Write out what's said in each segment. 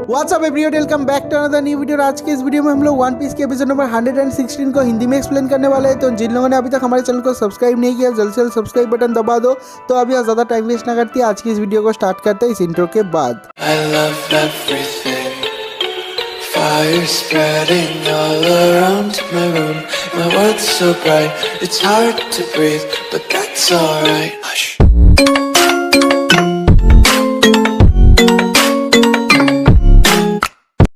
WhatsApp everyone, welcome back to another new video. आज के इस वीडियो में हम लोग वन पीस के एपिसोड नंबर 116 को हिंदी में एक्सप्लेन करने वाले हैं। तो जिन लोगों ने अभी तक हमारे चैनल को सब्सक्राइब नहीं किया, जल्द से जल्द सब्सक्राइब बटन दबा दो। तो अभी ज़्यादा टाइम वेस्ट ना करते आज की इस वीडियो को स्टार्ट करते हैं इस इंट्रो के बाद। Fire spreading all around my room. My world's so bright, it's hard to breathe, but that's alright. Hush.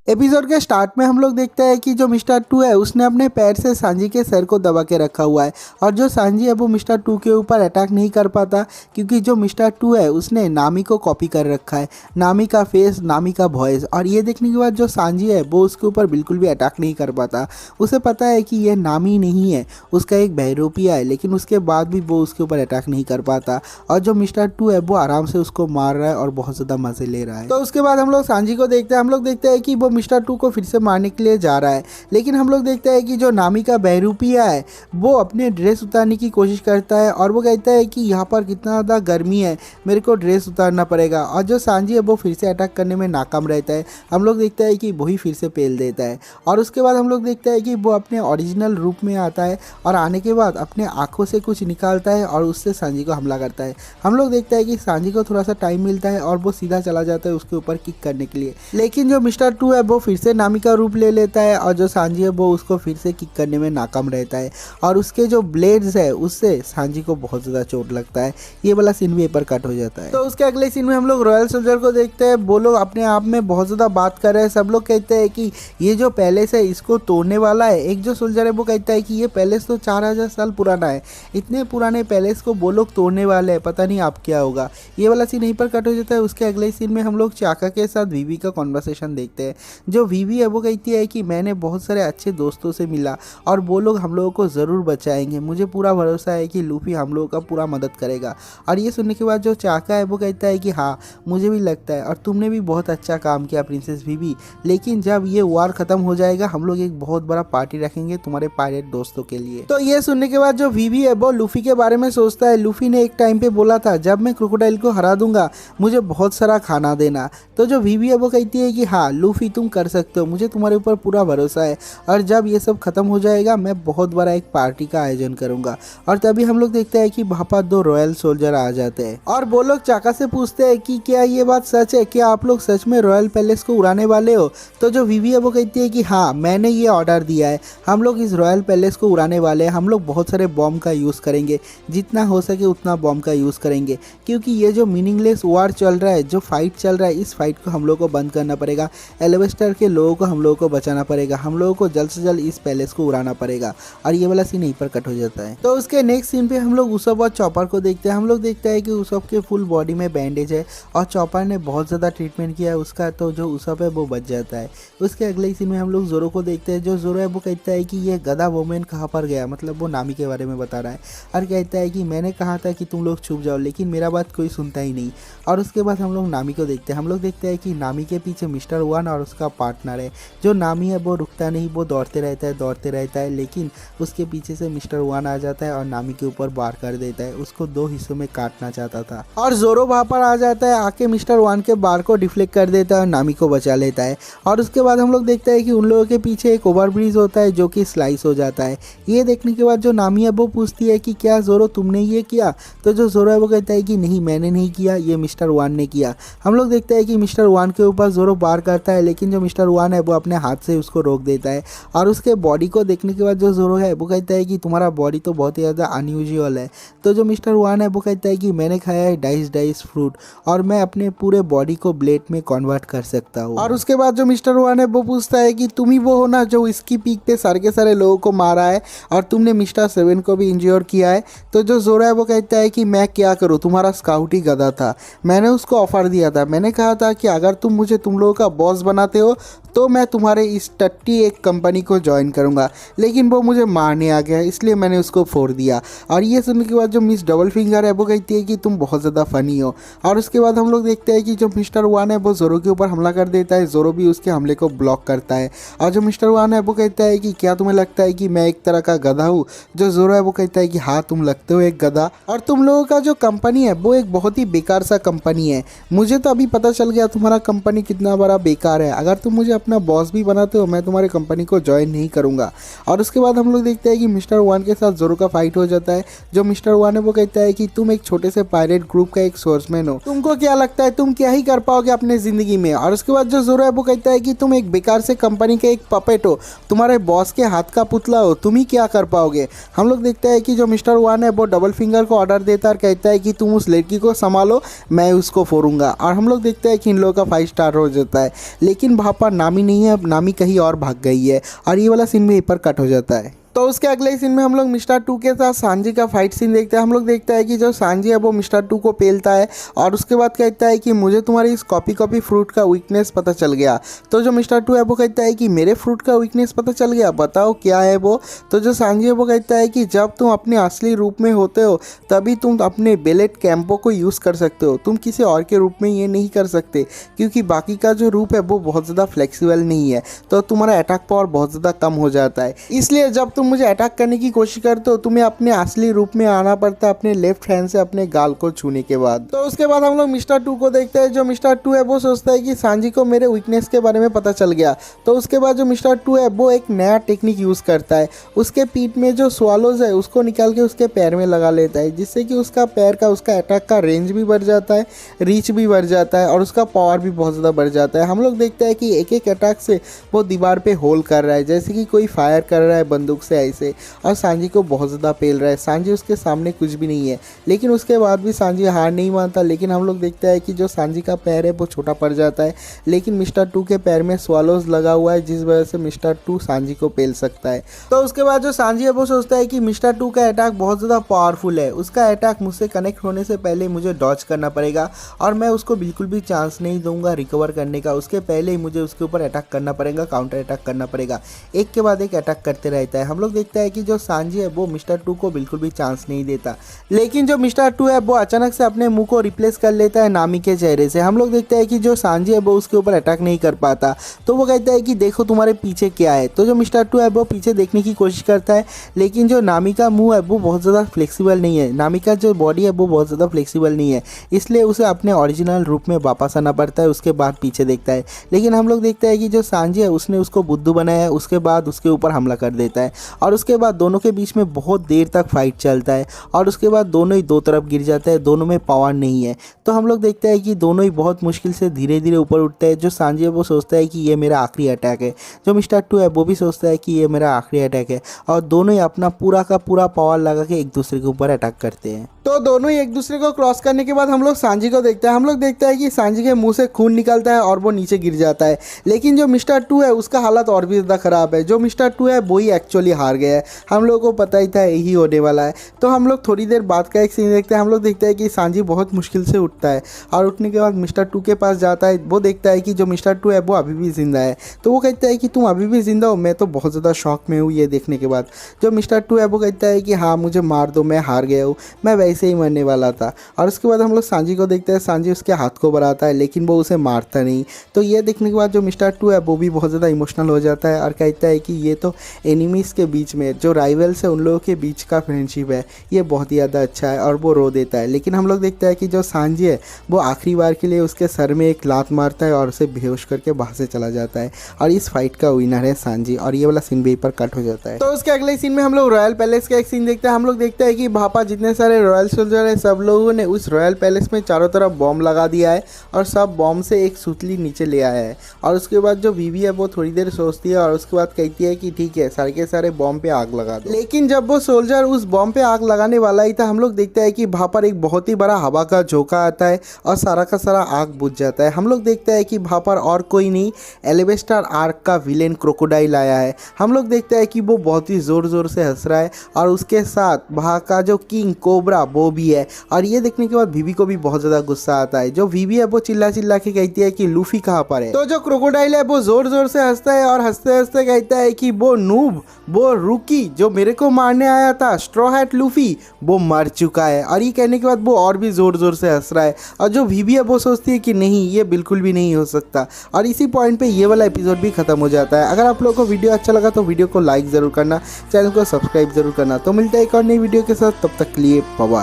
Episode के स्टार्ट में हम लोग देखते हैं कि जो मिस्टर टू है उसने अपने पैर से सांजी के सर को दबा के रखा हुआ है, और जो सांजी है वो मिस्टर टू के ऊपर अटैक नहीं कर पाता क्योंकि जो मिस्टर टू है उसने नामी को कॉपी कर रखा है, नामी का फेस, नामी का वॉइस। और ये देखने के बाद जो सांजी है वो उसके ऊपर बिल्कुल भी अटैक नहीं कर पाता। उसे पता है कि यह नामी नहीं है, उसका एक बहरूपिया है, लेकिन उसके बाद भी वो उसके ऊपर अटैक नहीं कर पाता। और जो मिस्टर टू है वो आराम से उसको मार रहा है और बहुत ज़्यादा मज़े ले रहा है। तो उसके बाद हम लोग सांजी को देखते हैं, हम लोग देखते हैं कि वो मिस्टर टू को फिर से मारने के लिए जा रहा है, लेकिन हम लोग देखते हैं कि जो नामी का बहरूपिया है वो अपने ड्रेस उतारने की कोशिश करता है और वो कहता है कि यहाँ पर कितना ज़्यादा गर्मी है, मेरे को ड्रेस उतारना पड़ेगा। और जो सांजी है वो फिर से अटैक करने में नाकाम रहता है। हम लोग देखते हैं कि वही फिर से पेल देता है। और उसके बाद हम लोग देखते हैं कि वो अपने ओरिजिनल रूप में आता है और आने के बाद अपने आँखों से कुछ निकालता है और उससे सांजी को हमला करता है। हम लोग देखते हैं कि सांजी को थोड़ा सा टाइम मिलता है और वो सीधा चला जाता है उसके ऊपर किक करने के लिए, लेकिन जो मिस्टर टू है वो फिर से नामी का रूप ले लेता है और जो सांजी है वो उसको फिर से किक करने में नाकाम रहता है और उसके जो ब्लेड्स है उससे सांजी को बहुत ज़्यादा चोट लगता है। ये वाला सीन भी पर कट हो जाता है। तो उसके अगले सीन में हम लोग रॉयल सोल्जर को देखते हैं। वो लोग अपने आप में बहुत ज़्यादा बात कर रहे हैं। सब लोग कहते हैं कि ये जो पैलेस है इसको तोड़ने वाला है। एक जो सोल्जर है वो कहता है कि ये पैलेस तो 4000 साल पुराना है, इतने पुराने पैलेस को वो लोग तोड़ने वाले हैं, पता नहीं आप क्या होगा। ये वाला सीन यहीं पर कट हो जाता है। उसके अगले सीन में हम लोग चाका के साथ वीवी का कॉन्वर्सेशन देखते हैं। जो वीवी है वो कहती है कि मैंने बहुत सारे अच्छे दोस्तों से मिला और वो लोग हम लोगों को ज़रूर बचाएंगे, मुझे पूरा भरोसा है कि लूफी हम लोगों का पूरा मदद करेगा। और ये सुनने के बाद जो चाका है वो कहता है कि हाँ मुझे भी लगता है और तुमने भी बहुत अच्छा काम किया प्रिंसेस वीवी, लेकिन जब ये वार ख़त्म हो जाएगा हम लोग एक बहुत बड़ा पार्टी रखेंगे तुम्हारे पायरेट दोस्तों के लिए। तो ये सुनने के बाद जो वीवी है वो लूफी के बारे में सोचता है। लूफी ने एक टाइम पे बोला था जब मैं क्रोकोडाइल को हरा दूंगा मुझे बहुत सारा खाना देना। तो जो वीवी है वो कहती है कि हाँ लूफी तुम कर सकते हो, मुझे तुम्हारे ऊपर पूरा भरोसा है और जब ये सब खत्म हो जाएगा मैं बहुत बड़ा एक पार्टी का आयोजन करूंगा। और तभी हम लोग देखते हैं कि वहाँ पर दो रॉयल सोल्जर आ जाते हैं और वो लोग चाका से पूछते हैं कि क्या ये बात सच है, क्या आप लोग सच में रॉयल पैलेस को उड़ाने वाले हो। तो जो वीवी है वो कहती है कि हाँ मैंने ये ऑर्डर दिया है, हम लोग इस रॉयल पैलेस को उड़ाने वाले हैं, हम लोग बहुत सारे बॉम्ब का यूज़ करेंगे, जितना हो सके उतना बॉम्ब का यूज़ करेंगे, क्योंकि ये जो मीनिंगलेस वार चल रहा है, जो फाइट चल रहा है, इस फाइट को हम लोग को बंद करना पड़ेगा। एलिवेस्टर के लोगों को हम लोगों को बचाना पड़ेगा, हम लोगों को जल्द से जल्द इस पैलेस को उड़ाना पड़ेगा। और ये वाला सीन यहीं पर कट हो जाता है। तो उसके नेक्स्ट सीन पे हम लोग उसब और चॉपर को देखते हैं। हम लोग देखते हैं कि उसब के फुल बॉडी में बैंडेज है और चॉपर ने बहुत ज़्यादा ट्रीटमेंट किया है उसका, तो जो उसब है वो बच जाता है। उसके अगले सीन में हम लोग जोरो को देखते हैं। जो जोरो है वो कहता है कि ये गधा वोमेन कहाँ पर गया, मतलब वो नामी के बारे में बता रहा है और कहता है कि मैंने कहा था कि तुम लोग छुप जाओ लेकिन मेरा बात कोई सुनता ही नहीं। और उसके बाद हम लोग नामी को देखते हैं। हम लोग देखते हैं कि नामी के पीछे मिस्टर वन और उसका पार्टनर है। जो नामी है वो रुकता नहीं, वो दौड़ते रहता है, लेकिन उसके पीछे से मिस्टर वन आ जाता है और नामी के ऊपर वार कर देता है। उसको दो हिस्सों में काटना चाहता था और जोरो वहाँ पर आ जाता है, आके मिस्टर वन के वार को डिफ्लेक्ट कर देता है और नामी को बचा लेता है। और उसके बाद हम लोग देखते हैं कि उन लोगों के पीछे एक ओवरब्रिज होता है जो कि स्लाइस हो जाता है। ये देखने के बाद जो नामी है वो पूछती है कि क्या जोरो तुमने ये किया। तो जो जोरो है वो कहता है कि नहीं मैंने नहीं किया, ये मिस्टर वन ने किया। हम लोग देखते हैं कि मिस्टर वन के ऊपर जोरो वार करता है, लेकिन जो मिस्टर वन है वो अपने हाथ से उसको रोक देता है। और उसके बॉडी को देखने के बाद जो जोरो है वो कहता है कि तुम्हारा बॉडी तो बहुत ही ज़्यादा अनयूजुअल है। तो जो मिस्टर वन है वो कहता है कि मैंने खाया है डाइस फ्रूट और मैं अपने पूरे बॉडी को ब्लेड में कन्वर्ट कर सकता हूँ। और उसके बाद जो मिस्टर वन है वो पूछता है कि तुम ही वो हो ना जो इसकी पीक पे सारे के सारे लोगों को मारा है और तुमने मिस्टर सेवन को भी इंज्योर किया है। तो जो जोरो है वो कहता है कि मैं क्या करूँ, तुम्हारा स्काउट ही गधा था, मैंने उसको ऑफर दिया था, मैंने कहा था कि अगर तुम मुझे तुम लोगों का बॉस बनाते चाहते हो तो मैं तुम्हारे इस टट्टी एक कंपनी को ज्वाइन करूँगा। लेकिन वो मुझे मारने आ गया, इसलिए मैंने उसको फोड़ दिया। और ये सुनने के बाद जो मिस डबल फिंगर है वो कहती है कि तुम बहुत ज़्यादा फ़नी हो। और उसके बाद हम लोग देखते हैं कि जो मिस्टर वन है वो जोरो के ऊपर हमला कर देता है, जोरो भी उसके हमले को ब्लॉक करता है। और जो मिस्टर वन है वो कहता है कि क्या तुम्हें लगता है कि मैं एक तरह का गधा हूँ? जो जोरो है वो कहता है कि हाँ तुम लगते हो एक गधा, और तुम लोगों का जो कंपनी है वो एक बहुत ही बेकार सा कंपनी है। मुझे तो अभी पता चल गया तुम्हारा कंपनी कितना बड़ा बेकार है। अगर तुम मुझे अपना बॉस भी बनाते हो मैं तुम्हारी कंपनी को ज्वाइन नहीं करूँगा। और उसके बाद हम लोग देखते हैं कि मिस्टर वन के साथ जोरो का फाइट हो जाता है। जो मिस्टर वन है वो कहता है कि तुम एक छोटे से पायरेट ग्रुप का एक सोर्समैन हो, तुमको क्या लगता है तुम क्या ही कर पाओगे अपने ज़िंदगी में? और उसके बाद जो जोरो है वो कहता है कि तुम एक बेकार से कंपनी के एक पपेट हो, तुम्हारे बॉस के हाथ का पुतला हो, तुम ही क्या कर पाओगे? हम लोग देखते हैं कि जो मिस्टर वन है वो डबल फिंगर को ऑर्डर देता है और कहता है कि तुम उस लड़की को संभालो, मैं उसको फोड़ूंगा। और हम लोग देखते हैं कि इन लोगों का फाइट स्टार्ट हो जाता है। लेकिन वहाँ पर नामी नहीं है, नामी कहीं और भाग गई है। और ये वाला सीन भी यहीं पर कट हो जाता है। तो उसके अगले सीन में हम लोग मिस्टर टू के साथ सांजी का फाइट सीन देखते हैं। हम लोग देखते हैं कि जो सांजी है वो मिस्टर टू को पेलता है और उसके बाद कहता है कि मुझे तुम्हारी इस कॉपी फ्रूट का वीकनेस पता चल गया। तो जो मिस्टर टू है वो कहता है कि मेरे फ्रूट का वीकनेस पता चल गया, बताओ क्या है वो? तो जो सांजी है वो कहता है कि जब तुम अपने असली रूप में होते हो तभी तुम अपने बेलेट कैंपो को यूज़ कर सकते हो, तुम किसी और के रूप में ये नहीं कर सकते, क्योंकि बाकी का जो रूप है वो बहुत ज़्यादा फ्लेक्सिबल नहीं है, तो तुम्हारा अटैक पावर बहुत ज़्यादा कम हो जाता है। इसलिए जब तुम मुझे अटैक करने की कोशिश करते हो तुम्हें अपने असली रूप में आना पड़ता है, अपने लेफ्ट हैंड से अपने गाल को छूने के बाद। तो उसके बाद हम लोग मिस्टर टू को देखते हैं। जो मिस्टर टू है वो सोचता है कि सांजी को मेरे वीकनेस के बारे में पता चल गया। तो उसके बाद जो मिस्टर टू है वो एक नया टेक्निक यूज़ करता है, उसके पीठ में जो स्वालोज है उसको निकाल के उसके पैर में लगा लेता है, जिससे कि उसका पैर का उसका अटैक का रेंज भी बढ़ जाता है, रीच भी बढ़ जाता है और उसका पावर भी बहुत ज़्यादा बढ़ जाता है। हम लोग देखते हैं कि एक एक अटैक से वो दीवार पे होल कर रहा है, जैसे कि कोई फायर कर रहा है बंदूक से ऐसे, और सांजी को बहुत ज़्यादा पेल रहा है। सांजी उसके सामने कुछ भी नहीं है, लेकिन उसके बाद भी सांजी हार नहीं मानता। लेकिन हम लोग देखते हैं कि जो सांजी का पैर है वो छोटा पड़ जाता है, लेकिन मिस्टर टू के पैर में स्वालोज लगा हुआ है, जिस वजह से मिस्टर टू सांजी को पेल सकता है। तो उसके बाद जो सांजी है वो सोचता है कि मिस्टर टू का अटैक बहुत ज़्यादा पावरफुल है, उसका अटैक मुझसे कनेक्ट होने से पहले मुझे डॉज करना पड़ेगा और मैं उसको बिल्कुल भी चांस नहीं दूंगा रिकवर करने का, उसके पहले ही मुझे उसके ऊपर अटैक करना पड़ेगा, काउंटर अटैक करना पड़ेगा। एक के बाद एक अटैक करते रहता है। हम लोग देखते हैं कि जो सांजी है वो मिस्टर टू को बिल्कुल भी चांस नहीं देता, लेकिन जो मिस्टर टू है वो अचानक से अपने मुंह को रिप्लेस कर लेता है नामी के चेहरे से। हम लोग देखते हैं कि जो सांजी है वो उसके ऊपर अटैक नहीं कर पाता, तो वो कहता है कि देखो तुम्हारे पीछे क्या है। तो जो मिस्टर टू है वो पीछे देखने की कोशिश करता है, लेकिन जो नामी का मुंह है वो बहुत ज़्यादा फ्लेक्सिबल नहीं है, नामी का जो बॉडी है वो बहुत ज़्यादा फ्लेक्सिबल नहीं है, इसलिए उसे अपने ओरिजिनल रूप में वापस आना पड़ता है। उसके बाद पीछे देखता है, लेकिन हम लोग देखते हैं कि जो सांजी है उसने उसको बुद्धू बनाया है, उसके बाद उसके ऊपर हमला कर देता है और उसके बाद दोनों के बीच में बहुत देर तक फाइट चलता है और उसके बाद दोनों ही दो तरफ गिर जाते हैं, दोनों में पावर नहीं है। तो हम लोग देखते हैं कि दोनों ही बहुत मुश्किल से धीरे धीरे ऊपर उठते हैं। जो सांजी है वो सोचता है कि ये मेरा आखिरी अटैक है, जो मिस्टर टू है वो भी सोचता है कि ये मेरा आखिरी अटैक है, और दोनों ही अपना पूरा का पूरा पावर लगा के एक दूसरे के ऊपर अटैक करते हैं। तो दोनों ही एक दूसरे को क्रॉस करने के बाद हम लोग सांजी को देखते हैं। हम लोग देखते हैं कि सांजी के मुंह से खून निकलता है और वो नीचे गिर जाता है, लेकिन जो मिस्टर टू है उसका हालत और भी ज़्यादा ख़राब है। जो मिस्टर टू है वो ही एक्चुअली हार गया है, हम लोगों को पता ही था यही होने वाला है। तो हम लोग थोड़ी देर बाद का एक सीन देखते हैं। हम लोग देखते हैं कि सांजी बहुत मुश्किल से उठता है और उठने के बाद मिस्टर टू के पास जाता है। वो देखता है कि जो मिस्टर टू है वो अभी भी ज़िंदा है, तो वो कहता है कि तुम अभी भी ज़िंदा हो? मैं तो बहुत ज़्यादा शॉक में हूँ ये देखने के बाद। जो मिस्टर टू है वो कहता है कि हाँ मुझे मार दो, मैं हार गया हूँ, मैं वैसे ही मरने वाला था। और उसके बाद हम लोग सांजी को देखते हैं, सांजी उसके हाथ को बढ़ाता है लेकिन वो उसे मारता नहीं। तो ये देखने के बाद जो मिस्टर टू है वो भी बहुत ज़्यादा इमोशनल हो जाता है और कहता है कि ये तो एनिमीज़ के बीच में जो राइवल्स है उन लोगों के बीच का फ्रेंडशिप है, ये बहुत ही ज़्यादा अच्छा है, और वो रो देता है। लेकिन हम लोग देखते हैं कि जो सांजी है वो आखिरी बार के लिए उसके सर में एक लात मारता है और उसे बेहोश करके वहाँ से चला जाता है, और इस फाइट का विनर है सांजी, और ये वाला सीन भी पर कट हो जाता है। तो उसके अगले सीन में हम लोग रॉयल पैलेस का एक सीन देखते हैं। हम लोग देखते हैं कि भापा जितने सारे रॉयल सोल्जर है सब लोगों ने उस रॉयल पैलेस में चारों तरफ बॉम्ब लगा दिया है और सब बॉम्ब से एक सुतली नीचे ले आया है। और उसके बाद जो बीवी है वो थोड़ी देर सोचती है और उसके बाद कहती है कि ठीक है सारे के सारे बॉम्ब पे आग लगा दो। लेकिन जब वो सोल्जर उस बॉम्ब पे आग लगाने वाला ही था, हम लोग देखते हैं कि वहाँ पर एक बहुत ही बड़ा हवा का झोंका आता है और सारा का सारा आग बुझ जाता है। हम लोग देखते हैं कि वहाँ पर और कोई नहीं, एलिवेस्टर आर्क का विलेन क्रोकोडाइल आया है। हम लोग देखते हैं कि वो बहुत ही ज़ोर ज़ोर से हंस रहा है और उसके साथ वहाँ का जो किंग कोबरा वो भी है। और ये देखने के बाद वीवी को भी बहुत ज़्यादा गुस्सा आता है। जो वीवी है वो चिल्ला चिल्ला के कहती है कि लूफी कहाँ पर है। तो जो क्रोकोडाइल है वो जोर जोर से हंसता है और हंसते हंसते कहता है कि वो नूब, वो रूकी जो मेरे को मारने आया था, स्ट्रॉ हैट लूफी, वो मर चुका है। और ये कहने के बाद वो और भी जोर जोर से हंस रहा है। और जो वीवी है वो सोचती है कि नहीं, ये बिल्कुल भी नहीं हो सकता। और इसी पॉइंट पे ये वाला एपिसोड भी खत्म हो जाता है। अगर आप लोगों को वीडियो अच्छा लगा तो वीडियो को लाइक ज़रूर करना, चैनल को सब्सक्राइब ज़रूर करना। तो मिलता है एक और नई वीडियो के साथ, तब तक के लिए बाय।